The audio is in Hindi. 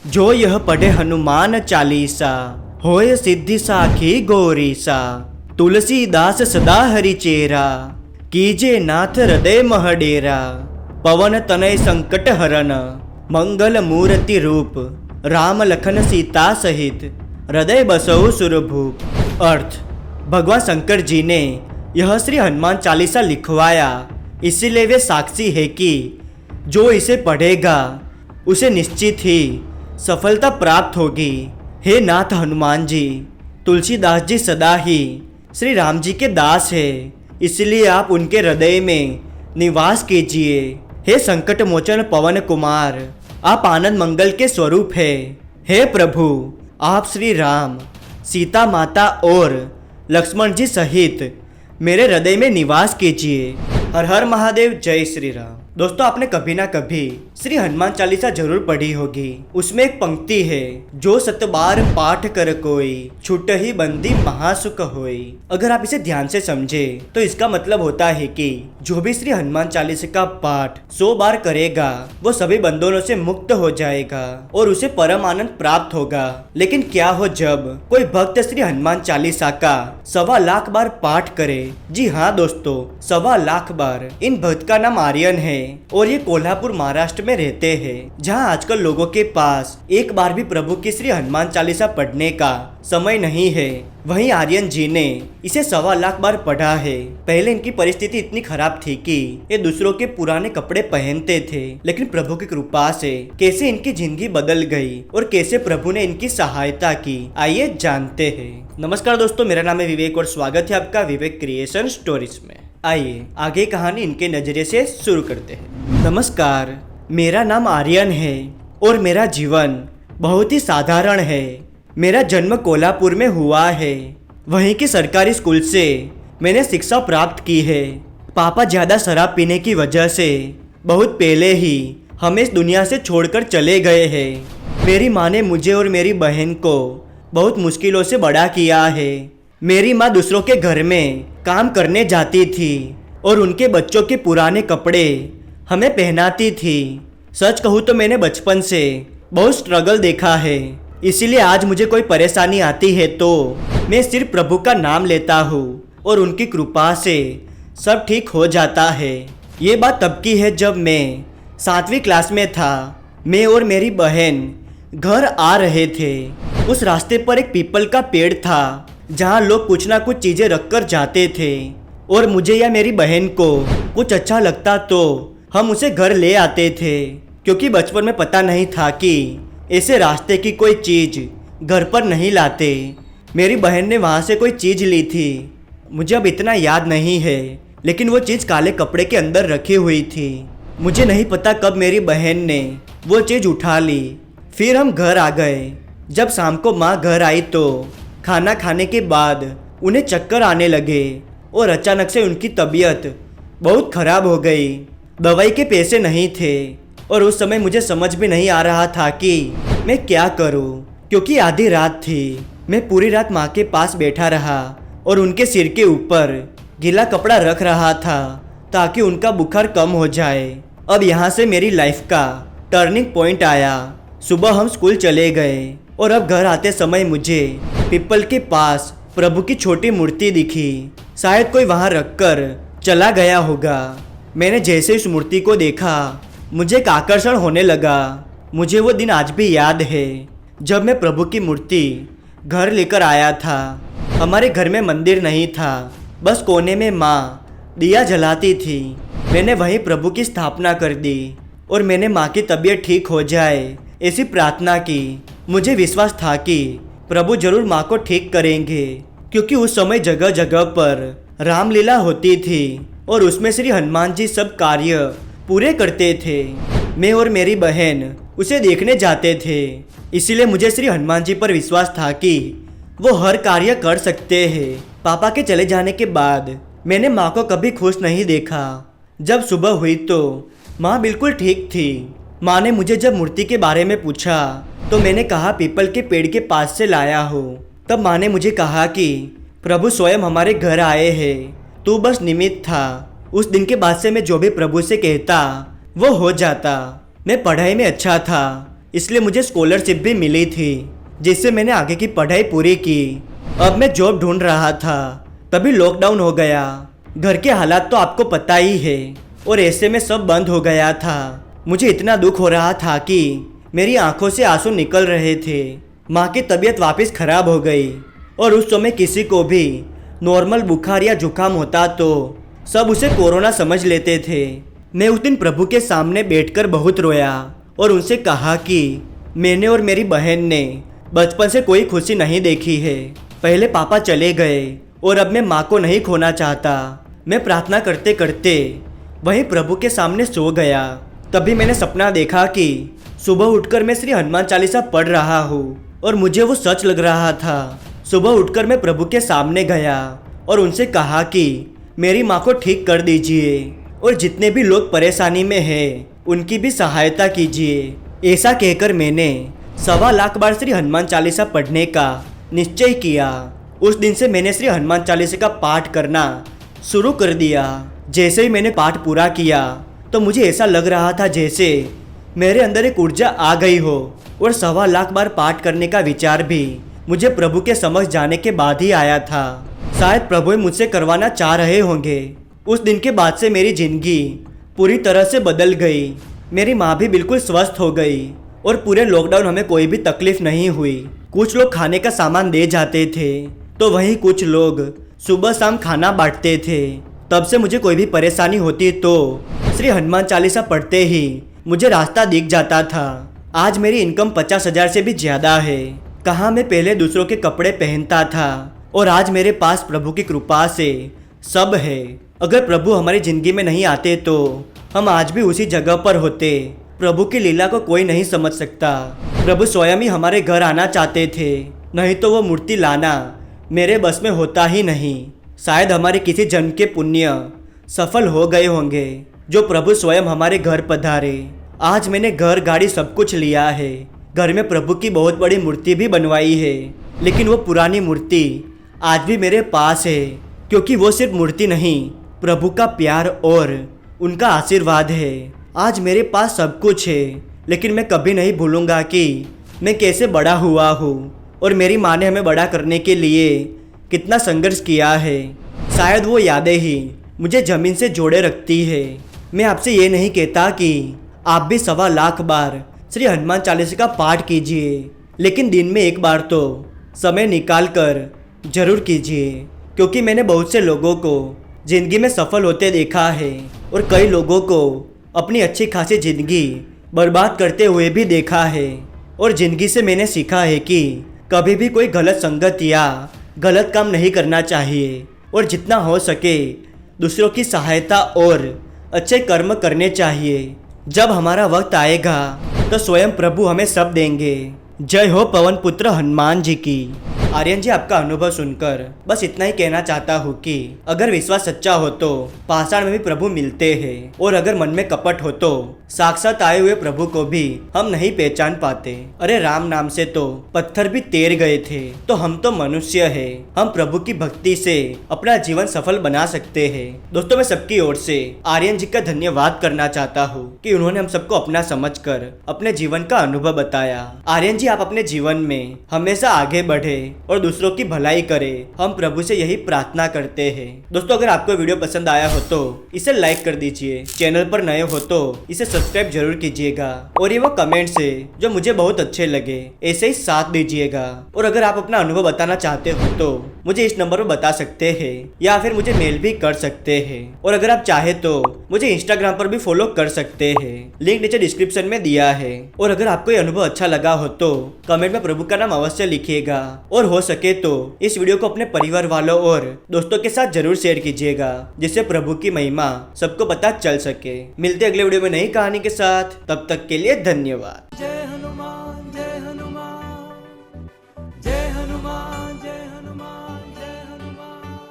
जो यह पढ़े हनुमान चालीसा, होय सिद्धि साखी गौरीसा। तुलसीदास सदा हरि चेरा, कीजे नाथ हृदय महडेरा। पवन तनय संकट हरन, मंगल मूर्ति रूप। राम लखन सीता सहित, हृदय बसहु सुरभूप। अर्थ: भगवान शंकर जी ने यह श्री हनुमान चालीसा लिखवाया, इसीलिए वे साक्षी है कि जो इसे पढ़ेगा उसे निश्चित ही सफलता प्राप्त होगी। हे नाथ हनुमान जी, तुलसीदास जी सदा ही श्री राम जी के दास है, इसलिए आप उनके हृदय में निवास कीजिए। हे संकट मोचन पवन कुमार, आप आनंद मंगल के स्वरूप है। हे प्रभु, आप श्री राम, सीता माता और लक्ष्मण जी सहित मेरे हृदय में निवास कीजिए। हर हर महादेव, जय श्री राम। दोस्तों, आपने कभी ना कभी श्री हनुमान चालीसा जरूर पढ़ी होगी। उसमें एक पंक्ति है, जो सत बार पाठ कर कोई, छूट ही बंदी महासुख होई। अगर आप इसे ध्यान से समझे तो इसका मतलब होता है कि जो भी श्री हनुमान चालीसा का पाठ 100 बार करेगा वो सभी बंधनों से मुक्त हो जाएगा और उसे परम आनंद प्राप्त होगा। लेकिन क्या हो जब कोई भक्त श्री हनुमान चालीसा का 1.25 लाख बार पाठ करे? जी हाँ दोस्तों, 1.25 लाख बार। इन भक्त का नाम आर्यन है और ये कोल्हापुर महाराष्ट्र में रहते हैं, जहाँ आजकल लोगों के पास एक बार भी प्रभु की श्री हनुमान चालीसा पढ़ने का समय नहीं है। वहीं आर्यन जी ने इसे 1.25 लाख बार पढ़ा है। पहले इनकी परिस्थिति इतनी खराब थी कि ये दूसरों के पुराने कपड़े पहनते थे, लेकिन प्रभु की कृपा से कैसे इनकी जिंदगी बदल गई और कैसे प्रभु ने इनकी सहायता की, आइए जानते हैं। नमस्कार दोस्तों, मेरा नाम है विवेक और स्वागत है आपका विवेक क्रिएशन स्टोरीज में। आइए आगे कहानी इनके नजरिए से शुरू करते हैं। नमस्कार, मेरा नाम आर्यन है और मेरा जीवन बहुत ही साधारण है। मेरा जन्म कोल्हापुर में हुआ है। वहीं के सरकारी स्कूल से मैंने शिक्षा प्राप्त की है। पापा ज़्यादा शराब पीने की वजह से बहुत पहले ही हमें इस दुनिया से छोड़कर चले गए हैं। मेरी माँ ने मुझे और मेरी बहन को बहुत मुश्किलों से बड़ा किया है। मेरी माँ दूसरों के घर में काम करने जाती थी और उनके बच्चों के पुराने कपड़े हमें पहनाती थी। सच कहूँ तो मैंने बचपन से बहुत स्ट्रगल देखा है, इसीलिए आज मुझे कोई परेशानी आती है तो मैं सिर्फ प्रभु का नाम लेता हूँ और उनकी कृपा से सब ठीक हो जाता है। ये बात तब की है जब मैं 7वीं क्लास में था। मैं और मेरी बहन घर आ रहे थे। उस रास्ते पर एक पीपल का पेड़ था जहाँ लोग कुछ ना कुछ चीज़ें रखकर जाते थे और मुझे या मेरी बहन को कुछ अच्छा लगता तो हम उसे घर ले आते थे, क्योंकि बचपन में पता नहीं था कि ऐसे रास्ते की कोई चीज़ घर पर नहीं लाते। मेरी बहन ने वहाँ से कोई चीज़ ली थी, मुझे अब इतना याद नहीं है, लेकिन वो चीज़ काले कपड़े के अंदर रखी हुई थी। मुझे नहीं पता कब मेरी बहन ने वो चीज़ उठा ली। फिर हम घर आ गए। जब शाम को माँ घर आई तो खाना खाने के बाद उन्हें चक्कर आने लगे और अचानक से उनकी तबीयत बहुत ख़राब हो गई। दवाई के पैसे नहीं थे और उस समय मुझे समझ भी नहीं आ रहा था कि मैं क्या करूं, क्योंकि आधी रात थी। मैं पूरी रात माँ के पास बैठा रहा और उनके सिर के ऊपर गीला कपड़ा रख रहा था ताकि उनका बुखार कम हो जाए। अब यहाँ से मेरी लाइफ का टर्निंग पॉइंट आया। सुबह हम स्कूल चले गए और अब घर आते समय मुझे पीपल के पास प्रभु की छोटी मूर्ति दिखी। शायद कोई वहाँ रखकर चला गया होगा। मैंने जैसे इस मूर्ति को देखा मुझे एक आकर्षण होने लगा। मुझे वो दिन आज भी याद है जब मैं प्रभु की मूर्ति घर लेकर आया था। हमारे घर में मंदिर नहीं था, बस कोने में माँ दिया जलाती थी। मैंने वहीं प्रभु की स्थापना कर दी और मैंने माँ की तबीयत ठीक हो जाए ऐसी प्रार्थना की। मुझे विश्वास था कि प्रभु जरूर माँ को ठीक करेंगे, क्योंकि उस समय जगह जगह पर रामलीला होती थी और उसमें श्री हनुमान जी सब कार्य पूरे करते थे। मैं और मेरी बहन उसे देखने जाते थे, इसीलिए मुझे श्री हनुमान जी पर विश्वास था कि वो हर कार्य कर सकते हैं। पापा के चले जाने के बाद मैंने माँ को कभी खुश नहीं देखा। जब सुबह हुई तो माँ बिल्कुल ठीक थी। माँ ने मुझे जब मूर्ति के बारे में पूछा तो मैंने कहा पीपल के पेड़ के पास से लाया हो। तब माँ ने मुझे कहा कि प्रभु स्वयं हमारे घर आए हैं, तू बस निमित्त था। उस दिन के बाद से मैं जो भी प्रभु से कहता वो हो जाता। मैं पढ़ाई में अच्छा था, इसलिए मुझे स्कॉलरशिप भी मिली थी, जिससे मैंने आगे की पढ़ाई पूरी की। अब मैं जॉब ढूंढ रहा था, तभी लॉकडाउन हो गया। घर के हालात तो आपको पता ही है, और ऐसे में सब बंद हो गया था। मुझे इतना दुख हो रहा था कि मेरी आंखों से आंसू निकल रहे थे। माँ की तबीयत वापस खराब हो गई, और उस समय किसी को भी नॉर्मल बुखार या जुकाम होता तो सब उसे कोरोना समझ लेते थे। मैं उस दिन प्रभु के सामने बैठकर बहुत रोया और उनसे कहा कि मैंने और मेरी बहन ने बचपन से कोई खुशी नहीं देखी है। पहले पापा चले गए और अब मैं माँ को नहीं खोना चाहता। मैं प्रार्थना करते करते वहीं प्रभु के सामने सो गया। तभी मैंने सपना देखा कि सुबह उठकर मैं श्री हनुमान चालीसा पढ़ रहा हूँ और मुझे वो सच लग रहा था। सुबह उठकर मैं प्रभु के सामने गया और उनसे कहा कि मेरी माँ को ठीक कर दीजिए और जितने भी लोग परेशानी में हैं उनकी भी सहायता कीजिए। ऐसा कहकर मैंने 1.25 लाख बार श्री हनुमान चालीसा पढ़ने का निश्चय किया। उस दिन से मैंने श्री हनुमान चालीसा का पाठ करना शुरू कर दिया। जैसे ही मैंने पाठ पूरा किया तो मुझे ऐसा लग रहा था जैसे मेरे अंदर एक ऊर्जा आ गई हो, और 1.25 लाख बार पाठ करने का विचार भी मुझे प्रभु के समक्ष जाने के बाद ही आया था। शायद प्रभु मुझसे करवाना चाह रहे होंगे। उस दिन के बाद से मेरी जिंदगी पूरी तरह से बदल गई। मेरी माँ भी बिल्कुल स्वस्थ हो गई और पूरे लॉकडाउन हमें कोई भी तकलीफ नहीं हुई। कुछ लोग खाने का सामान दे जाते थे तो वहीं कुछ लोग सुबह शाम खाना बांटते थे। तब से मुझे कोई भी परेशानी होती तो श्री हनुमान चालीसा पढ़ते ही मुझे रास्ता दिख जाता था। आज मेरी इनकम 50,000 से भी ज़्यादा है। कहाँ मैं पहले दूसरों के कपड़े पहनता था और आज मेरे पास प्रभु की कृपा से सब है। अगर प्रभु हमारी ज़िंदगी में नहीं आते तो हम आज भी उसी जगह पर होते। प्रभु की लीला को कोई नहीं समझ सकता। प्रभु स्वयं ही हमारे घर आना चाहते थे, नहीं तो वो मूर्ति लाना मेरे बस में होता ही नहीं। शायद हमारे किसी जन्म के पुण्य सफल हो गए होंगे जो प्रभु स्वयं हमारे घर पधारे। आज मैंने घर गाड़ी सब कुछ लिया है। घर में प्रभु की बहुत बड़ी मूर्ति भी बनवाई है, लेकिन वो पुरानी मूर्ति आज भी मेरे पास है, क्योंकि वो सिर्फ मूर्ति नहीं, प्रभु का प्यार और उनका आशीर्वाद है। आज मेरे पास सब कुछ है, लेकिन मैं कभी नहीं भूलूंगा कि मैं कैसे बड़ा हुआ हूँ और मेरी माँ ने हमें बड़ा करने के लिए कितना संघर्ष किया है। शायद वो यादें ही मुझे ज़मीन से जोड़े रखती है। मैं आपसे ये नहीं कहता कि आप भी 1.25 लाख बार श्री हनुमान चालीसा का पाठ कीजिए, लेकिन दिन में एक बार तो समय निकाल कर जरूर कीजिए, क्योंकि मैंने बहुत से लोगों को ज़िंदगी में सफल होते देखा है और कई लोगों को अपनी अच्छी खासी ज़िंदगी बर्बाद करते हुए भी देखा है। और ज़िंदगी से मैंने सीखा है कि कभी भी कोई गलत संगत या गलत काम नहीं करना चाहिए, और जितना हो सके दूसरों की सहायता और अच्छे कर्म करने चाहिए। जब हमारा वक्त आएगा तो स्वयं प्रभु हमें सब देंगे। जय हो पवन पुत्र हनुमान जी की। आर्यन जी, आपका अनुभव सुनकर बस इतना ही कहना चाहता हूँ कि अगर विश्वास सच्चा हो तो पाषाण में भी प्रभु मिलते हैं, और अगर मन में कपट हो तो साक्षात आए हुए प्रभु को भी हम नहीं पहचान पाते। अरे राम नाम से तो पत्थर भी तैर गए थे, तो हम तो मनुष्य है। हम प्रभु की भक्ति से अपना जीवन सफल बना सकते हैं। दोस्तों, मैं सबकी ओर से आर्यन जी का धन्यवाद करना चाहता हूँ कि उन्होंने हम सबको अपना समझकर अपने जीवन का अनुभव बताया। आर्यन जी, आप अपने जीवन में हमेशा आगे बढ़े और दूसरों की भलाई करे, हम प्रभु से यही प्रार्थना करते हैं। दोस्तों, अगर आपको वीडियो पसंद आया हो तो इसे लाइक कर दीजिए। चैनल पर नए हो तो इसे सब्सक्राइब जरूर कीजिएगा, और ये वो कमेंट्स है जो मुझे बहुत अच्छे लगे, ऐसे ही साथ दीजिएगा। और अगर आप अपना अनुभव बताना चाहते हो तो मुझे इस नंबर पर बता सकते हैं, या फिर मुझे मेल भी कर सकते हैं। और अगर आप चाहे तो मुझे इंस्टाग्राम पर भी फॉलो कर सकते हैं, लिंक नीचे डिस्क्रिप्शन में दिया है। और अगर आपको ये अनुभव अच्छा लगा हो तो कमेंट में प्रभु का नाम अवश्य लिखिएगा, और हो सके तो इस वीडियो को अपने परिवार वालों और दोस्तों के साथ जरूर शेयर कीजिएगा, जिससे प्रभु की महिमा सबको पता चल सके। मिलते अगले वीडियो में नई कहानी के साथ, तब तक के लिए धन्यवाद।